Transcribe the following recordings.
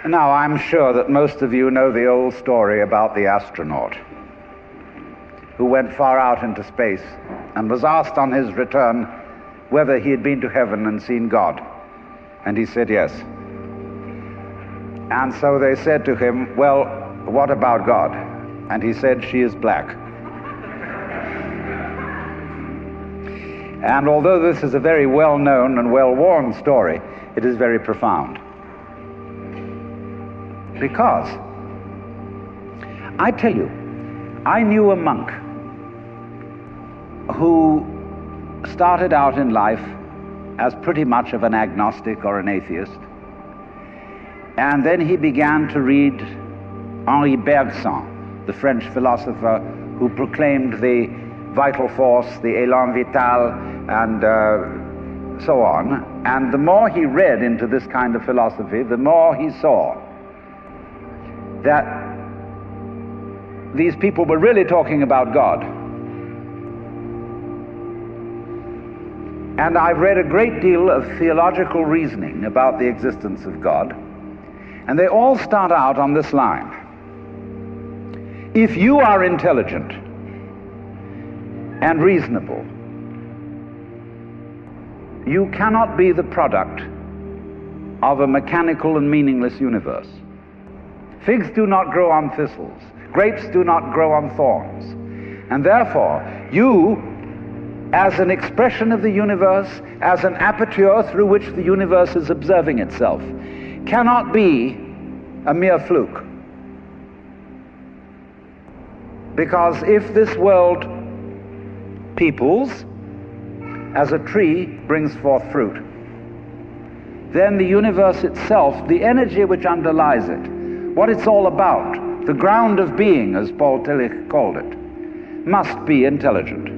Now, I'm sure that most of you know the old story about the astronaut who went far out into space and was asked on his return whether he had been to heaven and seen God. And he said yes. And so they said to him, well, what about God? And he said, she is black. And although this is a very well-known and well-worn story, it is very profound. Because, I tell you, I knew a monk who started out in life as pretty much of an agnostic or an atheist. And then he began to read Henri Bergson, the French philosopher who proclaimed the vital force, the élan vital, and so on. And the more he read into this kind of philosophy, the more he saw that these people were really talking about God. And I've read a great deal of theological reasoning about the existence of God, and they all start out on this line. If you are intelligent and reasonable, you cannot be the product of a mechanical and meaningless universe. Figs do not grow on thistles. Grapes do not grow on thorns. And therefore, you, as an expression of the universe, as an aperture through which the universe is observing itself, cannot be a mere fluke. Because if this world peoples, as a tree brings forth fruit, then the universe itself, the energy which underlies it, what it's all about, the ground of being, as Paul Tillich called it, must be intelligent.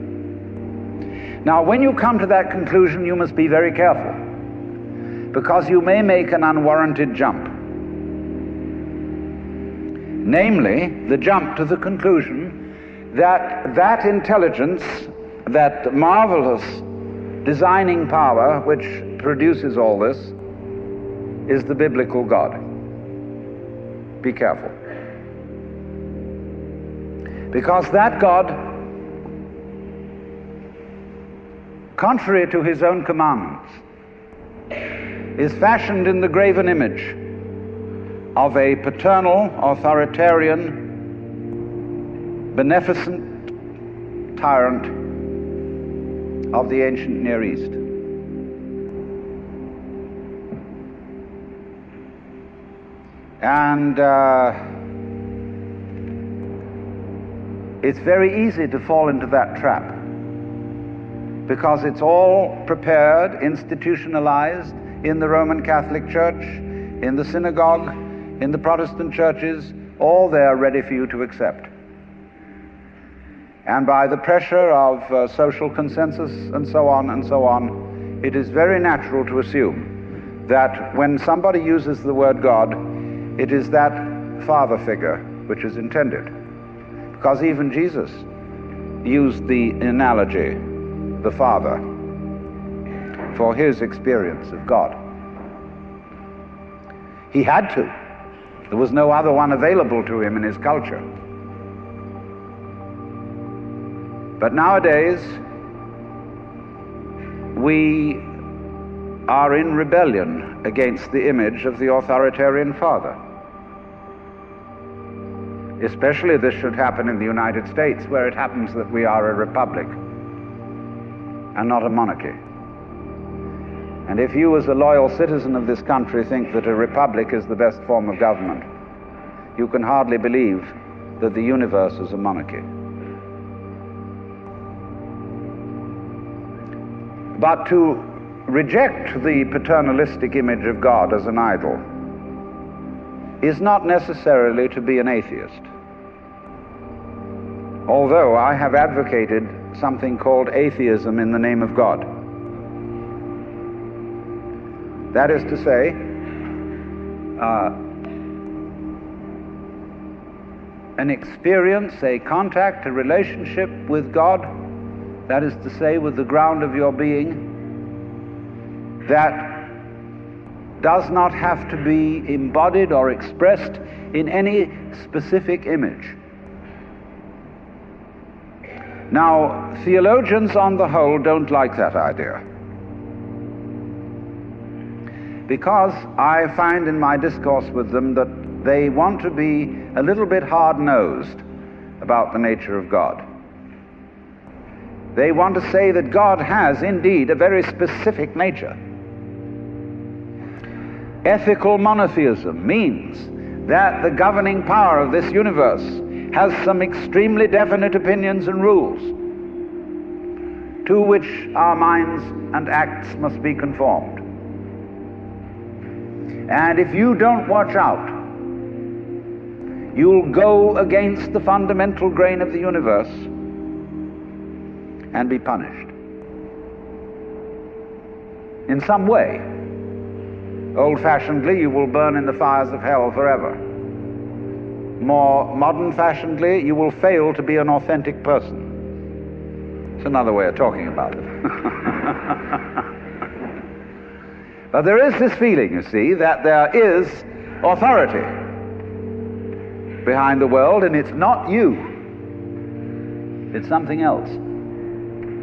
Now, when you come to that conclusion, you must be very careful, because you may make an unwarranted jump. Namely, the jump to the conclusion that that intelligence, that marvelous designing power which produces all this, is the biblical God. Be careful. Because that God, contrary to his own commandments, is fashioned in the graven image of a paternal, authoritarian, beneficent tyrant of the ancient Near East. And it's very easy to fall into that trap, because it's all prepared, institutionalized in the Roman Catholic Church, in the synagogue, in the Protestant churches, all there ready for you to accept. And by the pressure of social consensus and so on, it is very natural to assume that when somebody uses the word God, it is that father figure which is intended. Because even Jesus used the analogy, the Father, for his experience of God. He had to. There was no other one available to him in his culture. But nowadays, we are in rebellion against the image of the authoritarian father. Especially this should happen in the United States, where it happens that we are a republic and not a monarchy. And if you, as a loyal citizen of this country, think that a republic is the best form of government, you can hardly believe that the universe is a monarchy. But to reject the paternalistic image of God as an idol is not necessarily to be an atheist. Although I have advocated something called atheism in the name of God. That is to say, an experience, a contact, a relationship with God, that is to say, with the ground of your being, that does not have to be embodied or expressed in any specific image. Now, theologians on the whole don't like that idea, because I find in my discourse with them that they want to be a little bit hard-nosed about the nature of God. They want to say that God has indeed a very specific nature. Ethical monotheism means that the governing power of this universe has some extremely definite opinions and rules to which our minds and acts must be conformed. And if you don't watch out, you'll go against the fundamental grain of the universe and be punished in some way. Old-fashionedly, you will burn in the fires of hell forever. More modern-fashionedly, you will fail to be an authentic person. It's another way of talking about it. But there is this feeling, you see, that there is authority behind the world, and it's not you. It's something else.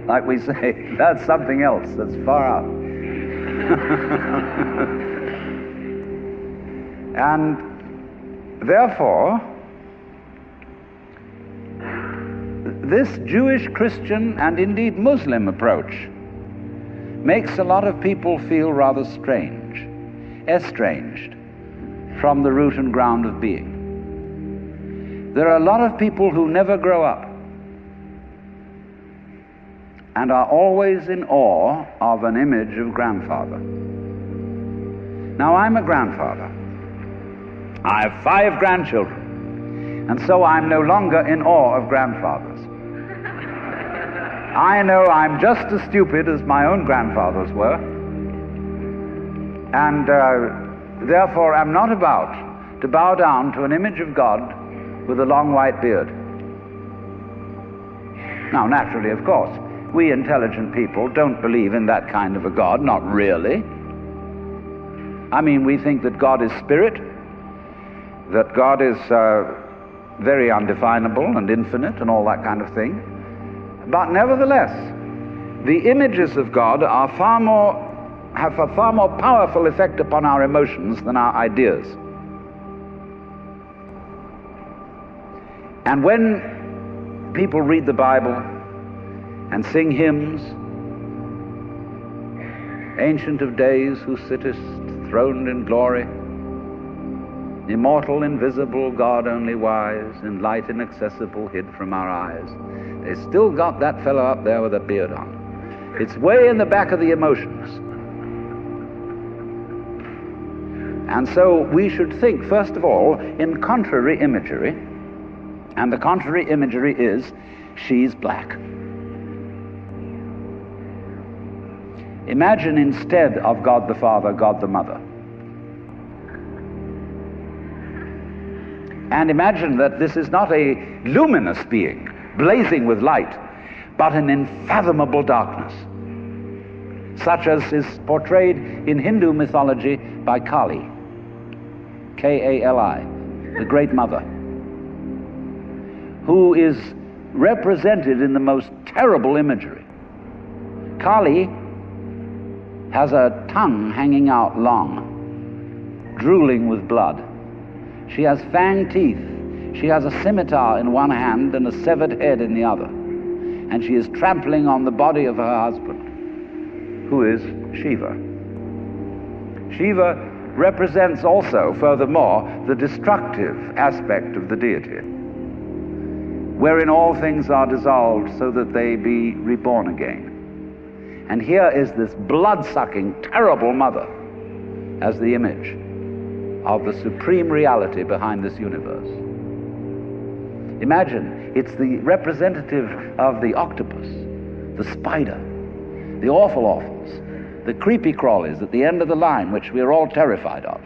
Like we say, that's something else that's far out. And therefore, this Jewish, Christian, and indeed Muslim approach makes a lot of people feel rather strange, estranged from the root and ground of being. There are a lot of people who never grow up and are always in awe of an image of grandfather. Now, I'm a grandfather. I have 5 grandchildren, and so I'm no longer in awe of grandfathers. I know I'm just as stupid as my own grandfathers were, and therefore I'm not about to bow down to an image of God with a long white beard. Now, naturally, of course, we intelligent people don't believe in that kind of a God, not really. I mean, we think that God is spirit, that God is very undefinable and infinite and all that kind of thing. But nevertheless, the images of God are have a far more powerful effect upon our emotions than our ideas. And when people read the Bible and sing hymns, Ancient of Days, who sittest throned in glory, immortal, invisible, God only wise, in light inaccessible, hid from our eyes, they still got that fellow up there with a beard on. It's way in the back of the emotions. And so we should think, first of all, in contrary imagery, and the contrary imagery is, she's black. Imagine instead of God the Father, God the Mother. And imagine that this is not a luminous being, blazing with light, but an unfathomable darkness, such as is portrayed in Hindu mythology by Kali, K-A-L-I, the Great Mother, who is represented in the most terrible imagery. Kali has a tongue hanging out long, drooling with blood. She has fanged teeth. She has a scimitar in one hand and a severed head in the other. And she is trampling on the body of her husband, who is Shiva. Shiva represents also, furthermore, the destructive aspect of the deity, wherein all things are dissolved so that they be reborn again. And here is this blood-sucking, terrible mother as the image of the supreme reality behind this universe. Imagine, it's the representative of the octopus, the spider, the awful-awfuls, the creepy-crawlies at the end of the line, which we are all terrified of.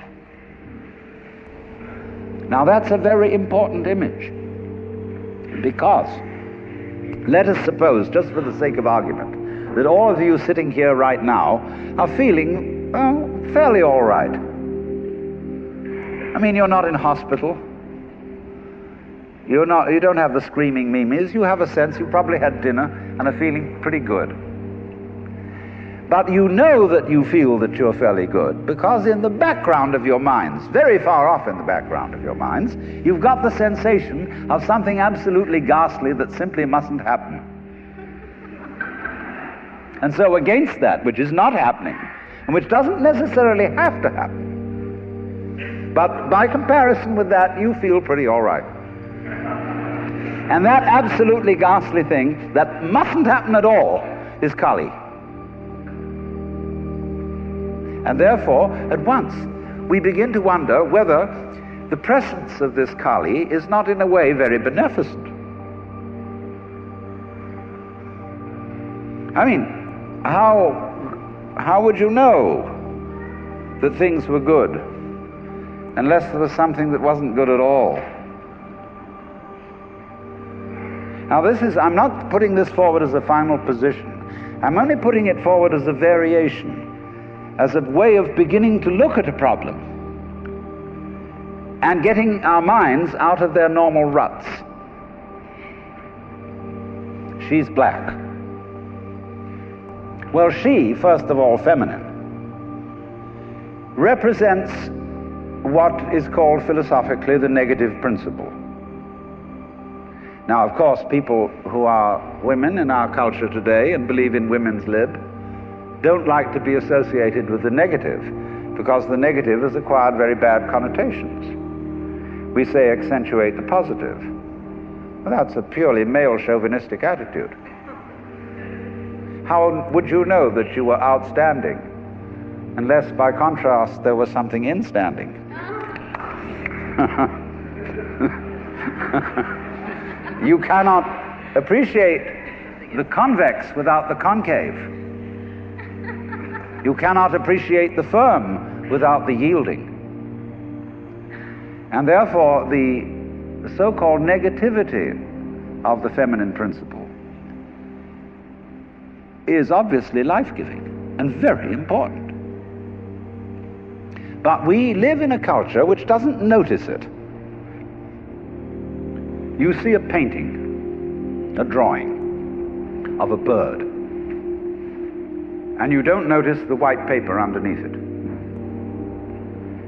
Now that's a very important image, because let us suppose, just for the sake of argument, that all of you sitting here right now are feeling well, fairly all right. I mean, you're not in hospital. You don't have the screaming memes. You have a sense you probably had dinner and are feeling pretty good. But you know that you feel that you're fairly good because in the background of your minds, very far off in the background of your minds, you've got the sensation of something absolutely ghastly that simply mustn't happen. And so against that, which is not happening, and which doesn't necessarily have to happen, but by comparison with that, you feel pretty all right. And that absolutely ghastly thing that mustn't happen at all is Kali. And therefore, at once, we begin to wonder whether the presence of this Kali is not in a way very beneficent. I mean, how would you know that things were good unless there was something that wasn't good at all? Now I'm not putting this forward as a final position. I'm only putting it forward as a variation, as a way of beginning to look at a problem and getting our minds out of their normal ruts. She's black. Well, she, first of all, feminine, represents what is called philosophically the negative principle. Now, of course, people who are women in our culture today and believe in women's lib don't like to be associated with the negative because the negative has acquired very bad connotations. We say accentuate the positive. Well, that's a purely male chauvinistic attitude. How would you know that you were outstanding unless by contrast there was something instanding? You cannot appreciate the convex without the concave. You cannot appreciate the firm without the yielding. And therefore, the so-called negativity of the feminine principle is obviously life-giving and very important. But we live in a culture which doesn't notice it. You see a painting, a drawing of a bird, and you don't notice the white paper underneath it.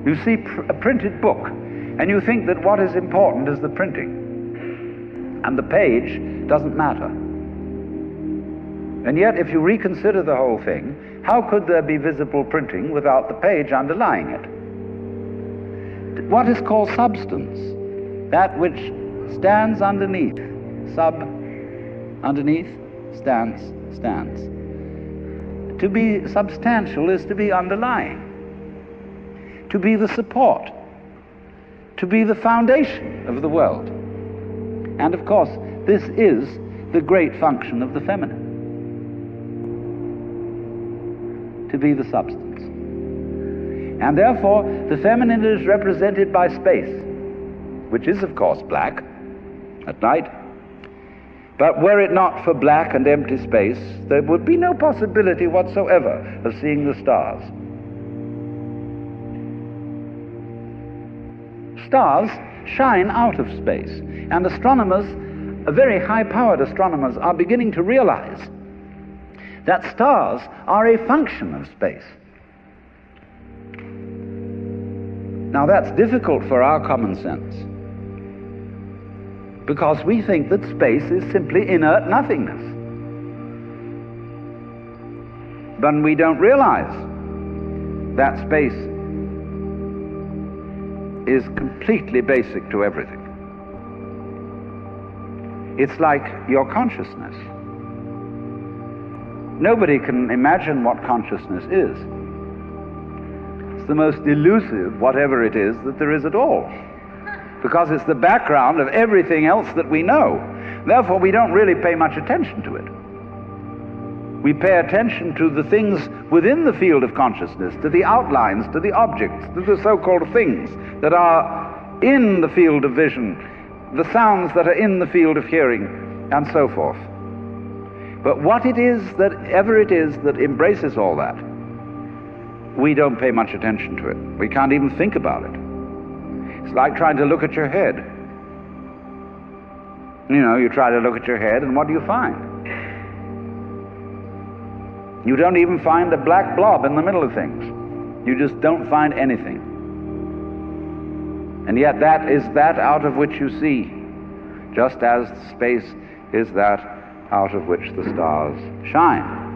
You see a printed book, and you think that what is important is the printing, and the page doesn't matter. And yet, if you reconsider the whole thing, how could there be visible printing without the page underlying it? What is called substance, that which stands underneath, underneath, stands. To be substantial is to be underlying, to be the support, to be the foundation of the world. And of course, this is the great function of the feminine, to be the substance. And therefore, the feminine is represented by space, which is of course black at night. But were it not for black and empty space, there would be no possibility whatsoever of seeing the stars. Stars shine out of space, and astronomers, very high-powered astronomers, are beginning to realize that stars are a function of space. Now that's difficult for our common sense, because we think that space is simply inert nothingness. But we don't realize that space is completely basic to everything. It's like your consciousness. Nobody can imagine what consciousness is. It's the most elusive, whatever it is, that there is at all, because it's the background of everything else that we know. Therefore, we don't really pay much attention to it. We pay attention to the things within the field of consciousness, to the outlines, to the objects, to the so-called things that are in the field of vision, the sounds that are in the field of hearing, and so forth. But what it is that ever it is that embraces all that, we don't pay much attention to it. We can't even think about it. It's like trying to look at your head. You know, you try to look at your head, and what do you find? You don't even find a black blob in the middle of things. You just don't find anything. And yet that is that out of which you see, just as space is that out of which the stars shine.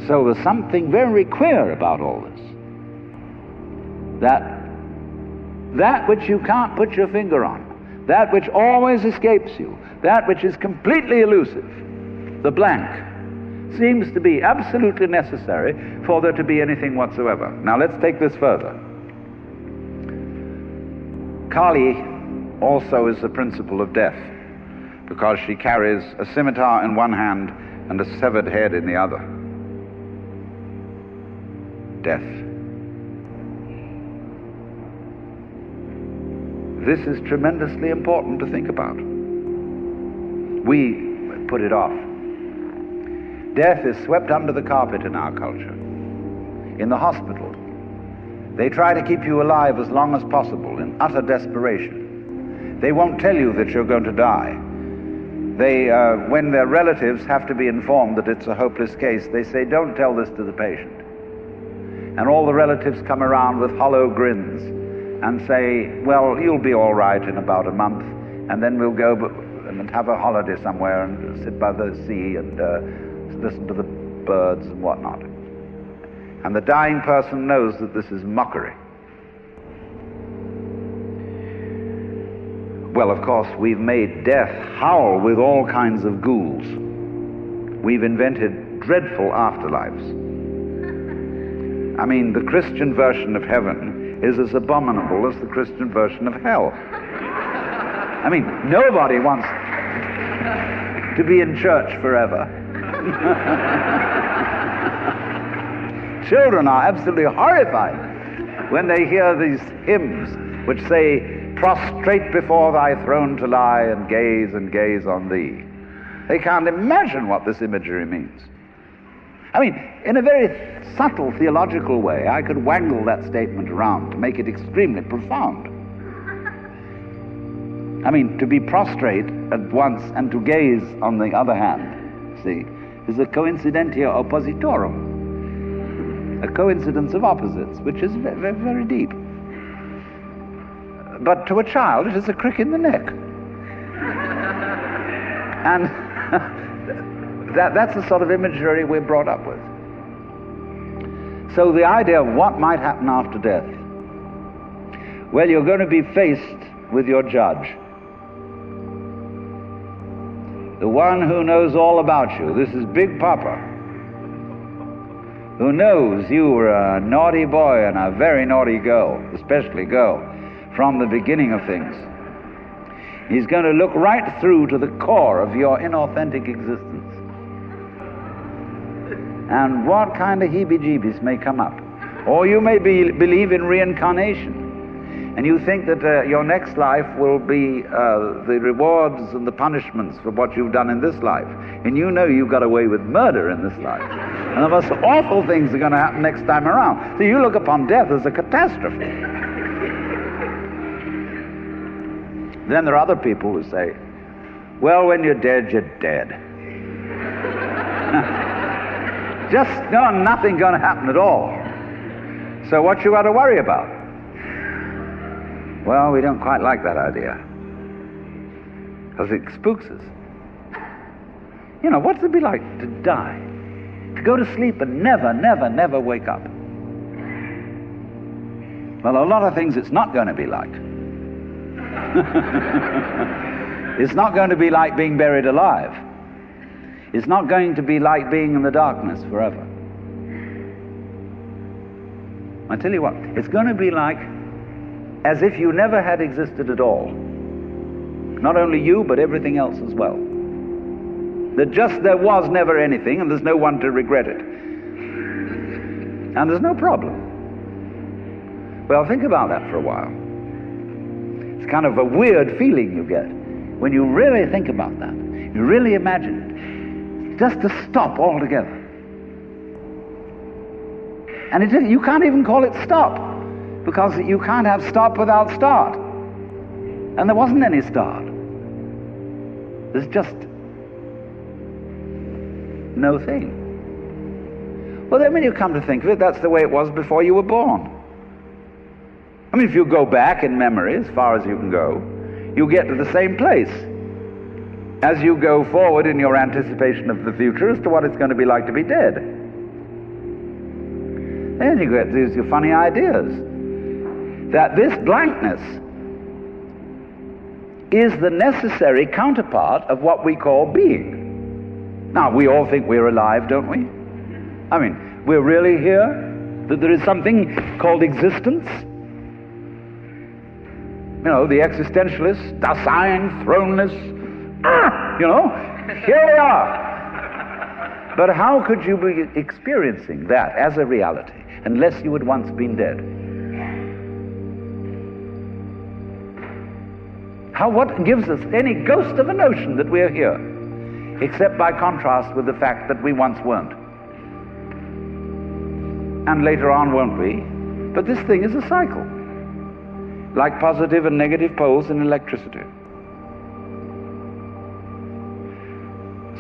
So there's something very queer about all this. That which you can't put your finger on, that which always escapes you, that which is completely elusive, the blank, seems to be absolutely necessary for there to be anything whatsoever. Now let's take this further. Kali also is the principle of death, because she carries a scimitar in one hand and a severed head in the other. Death. This is tremendously important to think about. We put it off. Death is swept under the carpet in our culture. In the hospital, they try to keep you alive as long as possible in utter desperation. They won't tell you that you're going to die. When their relatives have to be informed that it's a hopeless case, they say, don't tell this to the patient. And all the relatives come around with hollow grins and say, well, you'll be all right in about a month, and then we'll go and have a holiday somewhere and sit by the sea and listen to the birds and whatnot. And the dying person knows that this is mockery. Well, of course, we've made death howl with all kinds of ghouls. We've invented dreadful afterlives. I mean, the Christian version of heaven is as abominable as the Christian version of hell. I mean, nobody wants to be in church forever. Children are absolutely horrified when they hear these hymns which say, prostrate before thy throne to lie and gaze on thee. They can't imagine what this imagery means. I mean, in a very subtle theological way, I could wangle that statement around to make it extremely profound. I mean, to be prostrate at once and to gaze on the other hand, see, is a coincidentia oppositorum, a coincidence of opposites, which is very, very deep. But to a child, it is a crick in the neck. And that's the sort of imagery we're brought up with. So the idea of what might happen after death, well, you're going to be faced with your judge, the one who knows all about you. This is Big Papa, who knows you were a naughty boy and a very naughty girl, especially girl, from the beginning of things. He's going to look right through to the core of your inauthentic existence. And what kind of heebie-jeebies may come up. Or you may believe in reincarnation, and you think that your next life will be the rewards and the punishments for what you've done in this life. And you know you got away with murder in this life. And the most awful things are going to happen next time around. So you look upon death as a catastrophe. Then there are other people who say, well, when you're dead, you're dead. Just nothing going to happen at all. So what you got to worry about? Well, we don't quite like that idea, because it spooks us. You know, what's it be like to die? To go to sleep and never wake up? Well, a lot of things it's not going to be like. It's not going to be like being buried alive. It's not going to be like being in the darkness forever. I tell you what, it's going to be like as if you never had existed at all. Not only you, but everything else as well. That just there was never anything, and there's no one to regret it. And there's no problem. Well, think about that for a while. It's kind of a weird feeling you get when you really think about that. You really imagine it. Just to stop altogether. And you can't even call it stop, because you can't have stop without start. And there wasn't any start. There's just no thing. Well, then when you come to think of it, that's the way it was before you were born. I mean, if you go back in memory as far as you can go, you get to the same place as you go forward in your anticipation of the future as to what it's going to be like to be dead. Then you get these funny ideas that this blankness is the necessary counterpart of what we call being. Now, we all think we're alive, don't we? I mean, we're really here? That there is something called existence? You know, the existentialists, Dasein, thrownness, here we are. But how could you be experiencing that as a reality unless you had once been dead? What gives us any ghost of a notion that we're here, except by contrast with the fact that we once weren't? And later on won't be. But this thing is a cycle, like positive and negative poles in electricity.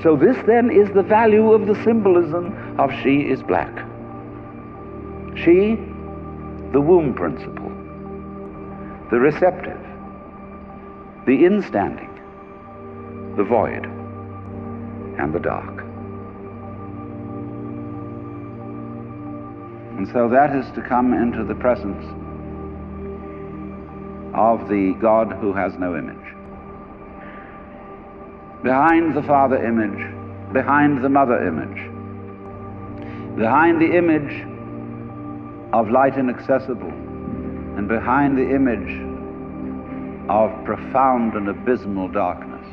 So this then is the value of the symbolism of she is black. She, the womb principle, the receptive, the instanding, the void, and the dark. And so that is to come into the presence of the God who has no image. Behind the Father image, behind the Mother image, behind the image of light inaccessible, and behind the image of profound and abysmal darkness,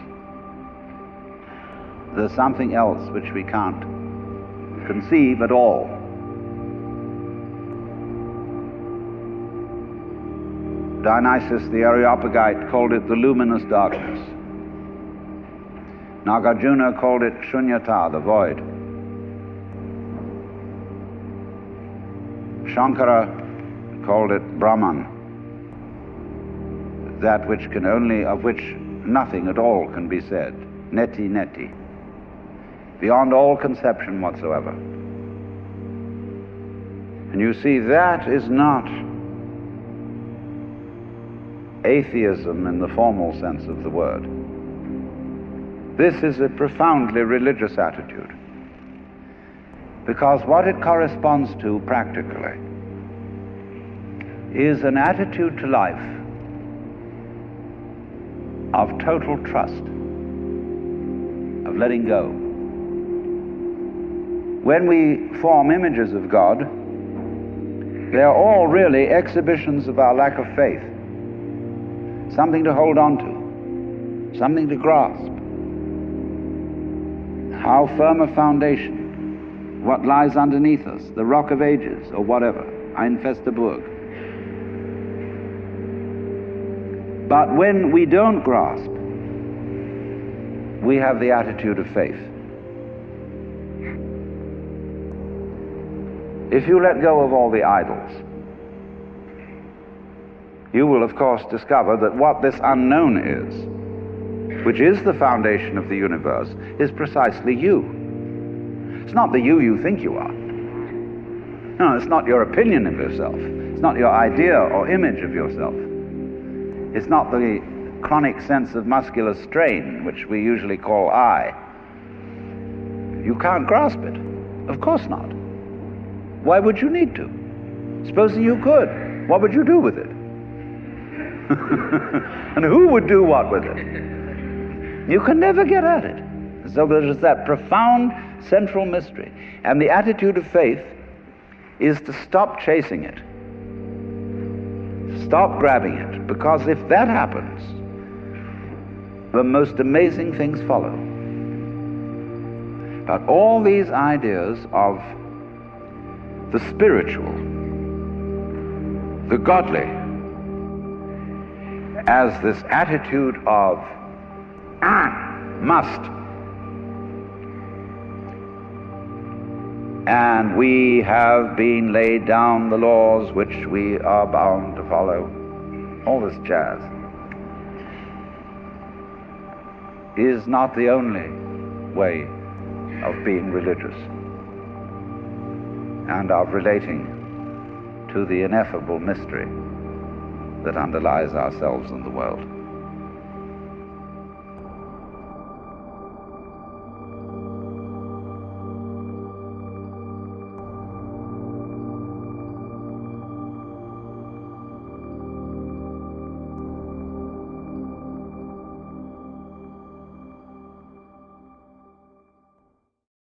there's something else which we can't conceive at all. Dionysius the Areopagite called it the luminous darkness. Nagarjuna called it Shunyata, the void. Shankara called it Brahman, that which can only, of which nothing at all can be said. Neti neti, beyond all conception whatsoever. And you see, that is not atheism in the formal sense of the word. This is a profoundly religious attitude, because what it corresponds to practically is an attitude to life of total trust, of letting go. When we form images of God, they are all really exhibitions of our lack of faith. Something to hold on to, something to grasp. How firm a foundation, what lies underneath us, the rock of ages, or whatever, ein feste Burg. But when we don't grasp, we have the attitude of faith. If you let go of all the idols, you will of course discover that what this unknown is, which is the foundation of the universe, is precisely you. It's not the you think you are. No, it's not your opinion of yourself. It's not your idea or image of yourself. It's not the chronic sense of muscular strain, which we usually call I. You can't grasp it. Of course not. Why would you need to? Supposing you could, what would you do with it? And who would do what with it? You can never get at it. So there's that profound central mystery. And the attitude of faith is to stop chasing it. Stop grabbing it. Because if that happens, the most amazing things follow. But all these ideas of the spiritual, the godly, as this attitude of must, and we have been laid down the laws which we are bound to follow. All this jazz is not the only way of being religious and of relating to the ineffable mystery that underlies ourselves and the world.